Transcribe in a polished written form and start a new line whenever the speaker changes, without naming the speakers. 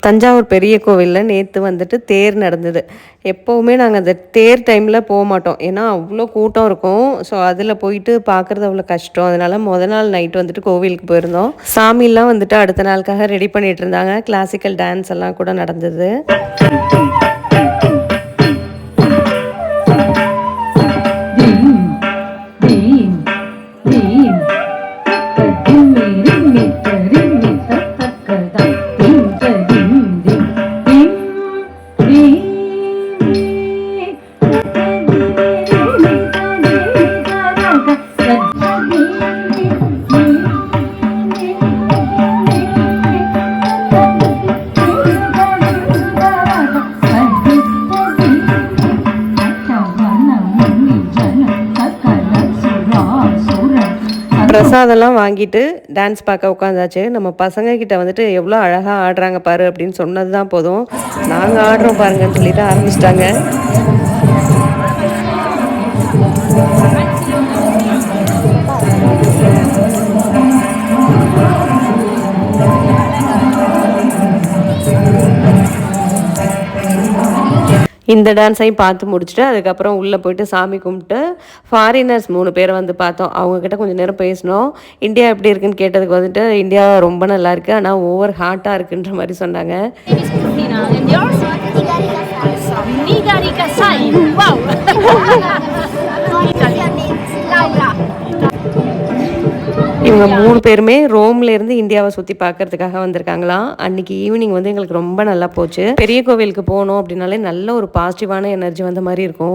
தஞ்சாவூர் பெரிய கோவிலில் நேற்று வந்துட்டு தேர் நடந்தது. எப்போவுமே நாங்கள் அந்த தேர் டைமில் போக மாட்டோம். ஏன்னா அவ்வளோ கூட்டம் இருக்கும். ஸோ அதில் போயிட்டு பார்க்குறது அவ்வளோ கஷ்டம். அதனால் நாள் நைட் வந்துட்டு கோவிலுக்கு போயிருந்தோம். சாமிலாம் வந்துட்டு அடுத்த நாளுக்காக ரெடி பண்ணிட்டு இருந்தாங்க. கிளாசிக்கல் டான்ஸ் எல்லாம் கூட நடந்தது. பிரசாதெல்லாம் வாங்கிட்டு டான்ஸ் பார்க்க உட்காந்தாச்சு. நம்ம பசங்க கிட்ட வந்துட்டு எவ்வளோ அழகாக ஆடுறாங்க பாரு அப்படின்னு சொன்னது தான் போதும். நாங்கள் ஆடுறோம் பாருங்கன்னு சொல்லிட்டு ஆரம்பிச்சிட்டாங்க. இந்த டான்ஸையும் பார்த்து முடிச்சுட்டு அதுக்கப்புறம் உள்ளே போயிட்டு சாமி கும்பிட்டு ஃபாரினர்ஸ் 3 பேரை வந்து பார்த்தோம். அவங்கக்கிட்ட கொஞ்சம் நேரம் பேசினோம். இந்தியா எப்படி இருக்குன்னு கேட்டதுக்கு வந்துட்டு இந்தியா ரொம்ப நல்லா இருக்குது, ஆனால் ஓவர் ஹாட்டாக இருக்குன்ற மாதிரி சொன்னாங்க. இவங்க 3 பேருமே ரோம்லேருந்து இந்தியாவை சுற்றி பார்க்கறதுக்காக வந்திருக்காங்களாம். அன்றைக்கி ஈவினிங் வந்து எங்களுக்கு ரொம்ப நல்லா போச்சு. பெரிய கோவிலுக்கு போகணும் அப்படின்னாலே நல்ல ஒரு பாசிட்டிவான எனர்ஜி வந்த மாதிரி இருக்கும்.